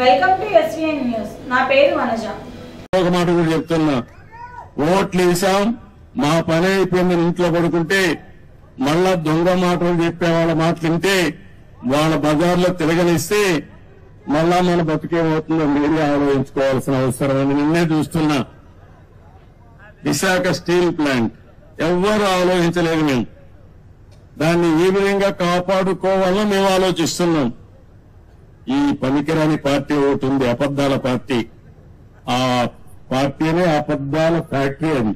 Welcome to SVN news. నా పేరు వనజ. ఒక మాట కూడా చెప్తున్నా, ఓట్లు వేసాం, మా పని అయిపోయింది, ఇంట్లో పడుకుంటే మళ్ళా దొంగ మాటలు చెప్పే వాళ్ళ మాటలు వింటే వాళ్ళ బజార్లో తిరగనిస్తే మళ్ళా మన బతికేమవుతుందో మీరే ఆలోచించుకోవాల్సిన అవసరం అని నిన్నే చూస్తున్నా. విశాఖ స్టీల్ ప్లాంట్ ఎవ్వరూ ఆలోచించలేదు. మేము దాన్ని ఏ విధంగా కాపాడుకోవాలో మేము ఆలోచిస్తున్నాం. ఈ పనికిరాని పార్టీ ఒకటి ఉంది, అబద్దాల పార్టీ. ఆ పార్టీనే అబద్దాల ఫ్యాక్టరీ. అది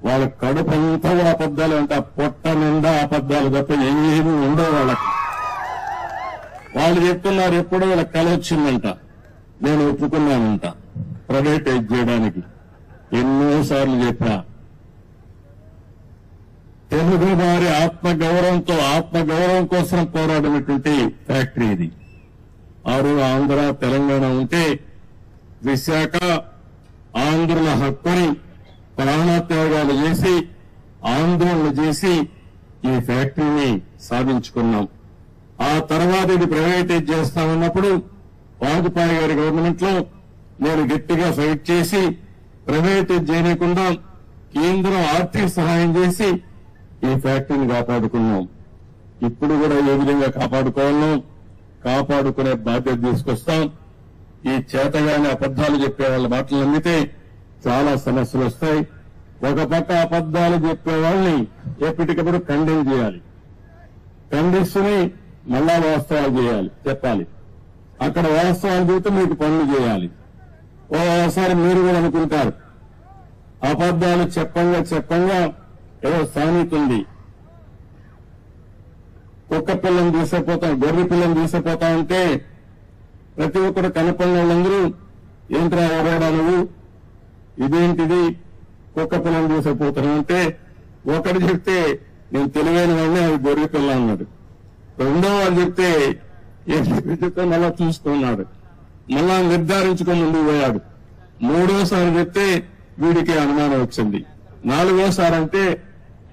వాళ్ళ కడుపు అంతా అబద్దాలు అంటే పొట్ట నిండా అబద్దాలు తప్ప ఏమీ ఉండవు వాళ్ళకి. వాళ్ళు చెప్తున్నారు ఎప్పుడో వాళ్ళకి కల వచ్చిందంట, నేను ఒప్పుకున్నానంట ప్రైవేటైజ్ చేయడానికి. ఎన్నోసార్లు చెప్పా, తెలుగు వారి ఆత్మగౌరవం కోసం పోరాడినటువంటి ఫ్యాక్టరీ ఇది. ఆంధ్ర తెలంగాణ ఉంటే విశాఖ ఆంధ్రుల హక్కుని ప్రాణత్యాగాలు చేసి ఆందోళన చేసి ఈ ఫ్యాక్టరీని సాధించుకున్నాం. ఆ తర్వాత ఇది ప్రైవేటైజ్ చేస్తామన్నప్పుడు వాజ్పేయి గారి గవర్నమెంట్ లో నేను గట్టిగా ఫైట్ చేసి ప్రైవేటైజ్ చేయకుండా కేంద్రం ఆర్థిక సహాయం చేసి ఈ ఫ్యాక్టరీని కాపాడుకున్నాం. ఇప్పుడు కూడా ఏ విధంగా కాపాడుకునే బాధ్యత తీసుకొస్తాం. ఈ చేతగానే అబద్దాలు చెప్పే వాళ్ళ మాటలు నమ్మితే చాలా సమస్యలు వస్తాయి. ఒక పక్క అబద్దాలు చెప్పే వాళ్ళని ఎప్పటికప్పుడు ఖండన చేయాలి, ఖండిస్తుని మళ్ళా వాస్తవాలు చెప్పాలి. అక్కడ వాస్తవాలు చూస్తే మీకు పనులు చేయాలి. ఓసారి మీరు కూడా అనుకుంటారు, అబద్దాలు చెప్పంగా ఏదో సామెత ఉంది, కుక్క పిల్లని తీసుకుపోతాం, గొర్రె పిల్లని తీసుకుపోతా ఉంటే ప్రతి ఒక్కరు కనపడిన వాళ్ళందరూ ఏంట్రా ఎవరాడా నువ్వు, ఇదేంటిది కుక్క పిల్లని తీసుకుపోతున్నావు అంటే ఒకటి చెప్తే నేను తెలివైన వాడిని, అది గొర్రె పిల్ల అన్నాడు. రెండో వాళ్ళు చెప్తే చెప్తే మళ్ళా చూసుకున్నాడు, మళ్ళా నిర్ధారించుకొని ముందుకు పోయాడు. మూడోసారి చెప్తే వీడికి అనుమానం వచ్చింది. నాలుగోసారి అంటే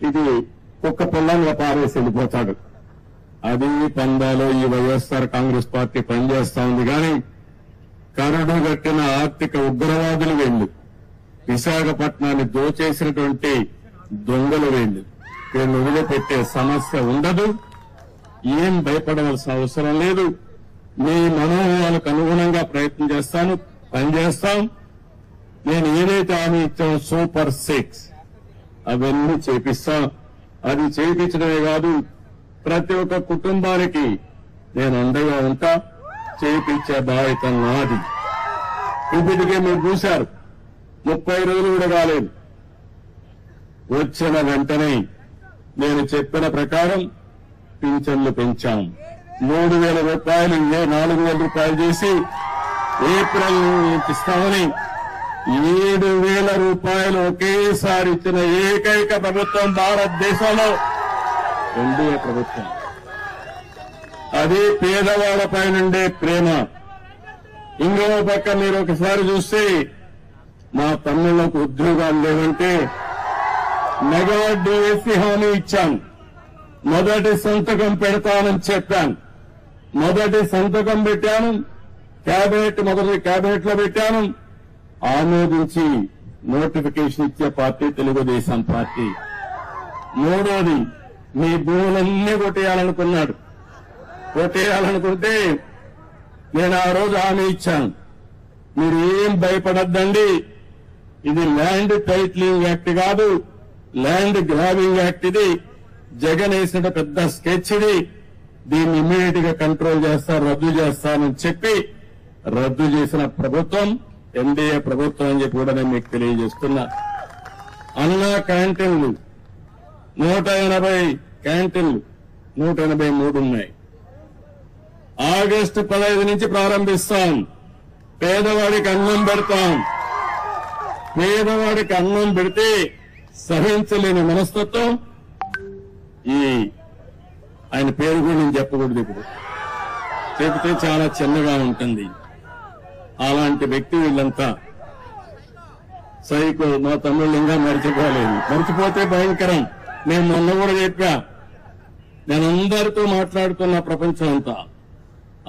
ఇది కుక్క పిల్లని పారేసి వెళ్ళిపోతాడు. అది పందాలో ఈ వైఎస్ఆర్ కాంగ్రెస్ పార్టీ పనిచేస్తా ఉంది. కానీ కరడు కట్టిన ఆర్థిక ఉగ్రవాదులు వీళ్ళు, విశాఖపట్నాన్ని దోచేసినటువంటి దొంగలు వీళ్ళు వదిలిపెట్టే సమస్య ఉండదు. ఏం భయపడవలసిన అవసరం లేదు. మీ మనోభావాలకు అనుగుణంగా ప్రయత్నం చేస్తాను, పనిచేస్తాం. నేను ఏదైతే హామీ ఇచ్చానో సూపర్ 6 అవన్నీ చేపిస్తాం. అది చేయించడమే కాదు, ప్రతి ఒక్క కుటుంబానికి నేను అండగా ఉంటా. చేయించే బాధ్యత నాది. ఇప్పటికే మీరు చూశారు, 30 రోజులు కూడా కాలేదు. వచ్చిన వెంటనే నేను చెప్పిన ప్రకారం పింఛన్లు పెంచాం. 3,000 రూపాయలు 4,000 రూపాయలు చేసి ఏప్రిల్ ఇస్తామని 7,000 రూపాయలు ఒకేసారి ఇచ్చిన ఏకైక ప్రభుత్వం భారతదేశంలో ఎన్డీఏ ప్రభుత్వం. అది పేదవాళ్లపై నుండే ప్రేమ. ఇంకో పక్క మీరు ఒకసారి చూస్తే మా తమ్ముళ్లకు ఉద్యోగాలు లేవంటే మెగా డిఎస్సీ హామీ ఇచ్చాను. మొదటి సంతకం పెడతానని చెప్పాను. మొదటి సంతకం పెట్టాను. మొదటి కేబినెట్ లో పెట్టాను. ఆమోదించి నోటిఫికేషన్ ఇచ్చే పార్టీ తెలుగుదేశం పార్టీ. మూడోది, మీ భూములన్నీ కొట్టేయాలనుకుంటే నేను ఆ రోజు హామీ ఇచ్చాను, మీరు ఏం భయపడద్దండి, ఇది ల్యాండ్ టైటిలింగ్ యాక్ట్ కాదు, ల్యాండ్ గ్రాబింగ్ యాక్ట్. ఇది జగన్ వేసిన పెద్ద స్కెచ్. ఇది దీన్ని ఇమ్మీడియట్ గా కంట్రోల్ చేస్తారు, రద్దు చేస్తానని చెప్పి రద్దు చేసిన ప్రభుత్వం ఎన్డీఏ ప్రభుత్వం అని చెప్పి కూడా నేను మీకు తెలియజేస్తున్నా. అన్నా క్యాంటీన్లు 180 క్యాంటీన్లు 183 ఉన్నాయి. ఆగస్టు 15 నుంచి ప్రారంభిస్తాం. పేదవాడికి అన్నం పెడతాం. పేదవాడికి అన్నం పెడితే సహించలేని మనస్తత్వం ఆయన పేరు కూడా నేను చెప్పకూడదు, ఇప్పుడు చెబితే చాలా చిన్నగా ఉంటుంది. అలాంటి వ్యక్తి వీళ్ళంతా సైకో. మా తమ్ముళ్ళు ఇంకా మర్చిపోలేదు, మర్చిపోతే భయంకరం. నేను మొన్న కూడా చెప్పా, నేను అందరితో మాట్లాడుతున్న ప్రపంచం అంతా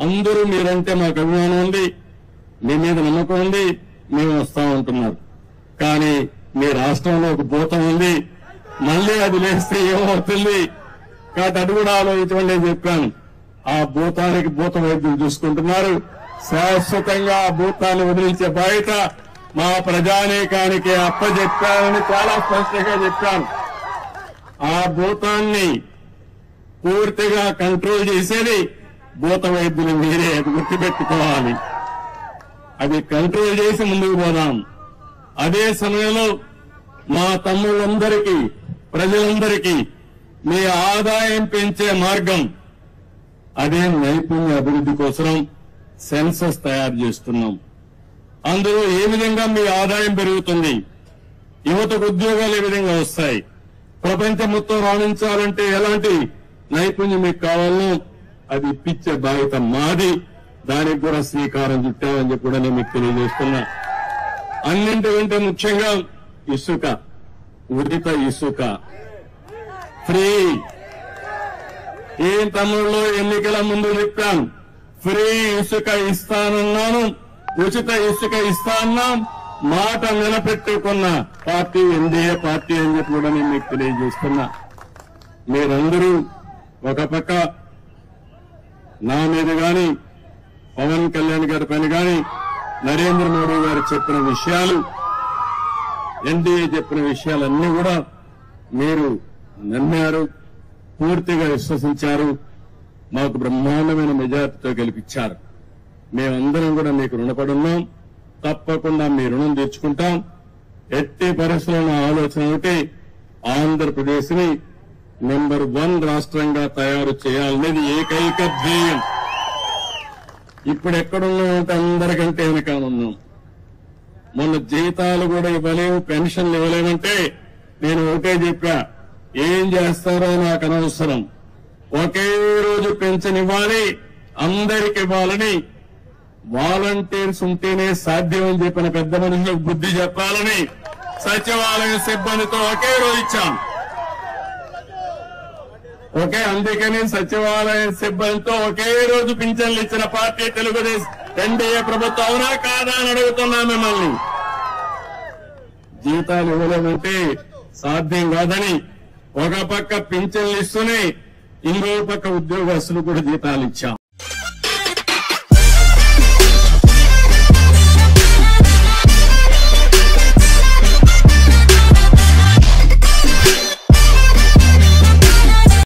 అందరూ మీరంటే మాకు అభిమానం ఉంది, మీ మీద నమ్మకం ఉంది, మేము వస్తా ఉంటున్నారు. కానీ మీ రాష్ట్రంలో ఒక భూతం ఉంది, మళ్ళీ అది లేస్తే ఏమవుతుంది కాబట్టి అది కూడా ఆలోచించమని నేను చెప్పాను. ఆ భూతానికి భూత వైద్యులు చూసుకుంటున్నారు. శాశ్వతంగా ఆ భూతాన్ని వదిలించే బాధ్యత మా ప్రజానీకానికి అప్పచెప్పానని చాలా స్పష్టంగా చెప్పాను. ఆ భూతాన్ని పూర్తిగా కంట్రోల్ చేసేది భూత వైద్యులు మీరే, అది గుర్తుపెట్టుకోవాలి. అది కంట్రోల్ చేసి ముందుకు పోదాం. అదే సమయంలో మా తమ్ముళ్ళందరికీ, ప్రజలందరికీ మీ ఆదాయం పెంచే మార్గం అదే నైపుణ్య అభివృద్ధి కోసం సెన్సస్ తయారు చేస్తున్నాం. అందులో ఏ విధంగా మీ ఆదాయం పెరుగుతుంది, యువతకు ఉద్యోగాలు ఏ విధంగా వస్తాయి, ప్రపంచం మొత్తం రాణించాలంటే ఎలాంటి నైపుణ్యం మీకు కావాలో అది ఇప్పించే బాధ్యత మాది. దానికి కూడా శ్రీకారం చుట్టామని చెప్పి కూడా నేను మీకు తెలియజేస్తున్నా. అన్నింటికంటే ముఖ్యంగా ఇసుక, ఉచిత ఇసుక ఫ్రీ. ఏం తమ్ముళ్ళు ఎన్నికల ముందు చెప్పాను, ఫ్రీ ఇసుక ఇస్తానన్నాను, ఉచిత ఇసుక ఇస్తాన్నాం. మాట నిలబెట్టుకున్న పార్టీ ఎన్డీఏ పార్టీ అని చెప్పి కూడా నేను మీకు తెలియజేస్తున్నా. మీరందరూ ఒక పక్క నా మీద గాని, పవన్ కళ్యాణ్ గారి పైన గాని, నరేంద్ర మోడీ గారు చెప్పిన విషయాలు, ఎన్డీఏ చెప్పిన విషయాలన్నీ కూడా మీరు నమ్మారు, పూర్తిగా విశ్వసించారు, మాకు బ్రహ్మాండమైన మెజార్టీతో గెలిపించారు. మేమందరం కూడా మీకు రుణపడున్నాం. తప్పకుండా మీ రుణం తీర్చుకుంటాం. ఎట్టి పరిస్థితుల్లో ఆలోచన ఒకటి, ఆంధ్రప్రదేశ్ ని నెంబర్ 1 రాష్ట్రంగా తయారు చేయాలనేది ఏకైక ధ్యేయం. ఇప్పుడు ఎక్కడున్నామంటే అందరికంటే వెనకాలన్నాం. మొన్న జీతాలు కూడా ఇవ్వలేము, పెన్షన్లు ఇవ్వలేమంటే నేను ఒకటే చెప్పా, ఏం చేస్తారో నాకు అనవసరం, ఒకే రోజు పెన్షన్ ఇవ్వాలి, అందరికి ఇవ్వాలని, వాలంటీర్స్ ఉంటేనే సాధ్యం అని చెప్పిన పెద్ద మనుషులకు బుద్ధి చెప్పాలని సచివాలయ సిబ్బందితో ఒకే రోజు ఇచ్చాం. అందుకని సచివాలయ సిబ్బందితో ఒకే రోజు పింఛన్లు ఇచ్చిన పార్టీ తెలుగుదేశం ఎన్డీఏ ప్రభుత్వం. అవునా కాదా అని అడుగుతున్నా మిమ్మల్ని. జీతాలు ఇవ్వలేమంటే సాధ్యం కాదని ఒక పక్క పింఛన్లు ఇస్తూనే ఇంకో పక్క ఉద్యోగస్తులు కూడా జీతాలు ఇచ్చాం.